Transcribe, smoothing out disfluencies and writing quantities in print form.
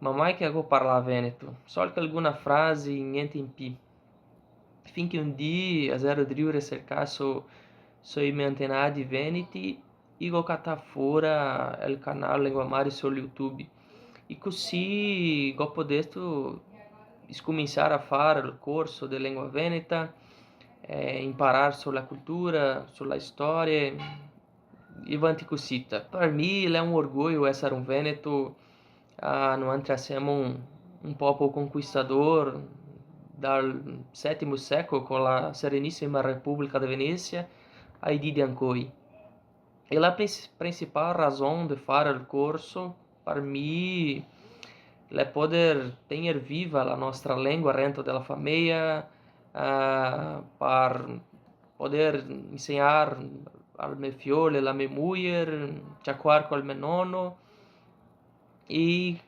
ma mai che go parlar veneto, sol che alguna frase, niente in più. Finché un dì a zero driure cercar sui miei antenati veneti, io catta fuori il canale Lingua Mare su YouTube. E così, dopo questo, cominciare a fare il corso di lingua veneta, imparare sulla cultura, sulla storia, e avanti così. Per me è un orgoglio essere un veneto, noi siamo un popolo conquistador dal VII secolo con la Serenissima Repubblica di Venezia ai dì di Ancoi. E la principale ragione di fare il corso per me è poter tenere viva la nostra lingua dentro della famiglia, per poter insegnare al mio figlio, alla mia moglie, giocare con il mio nonno e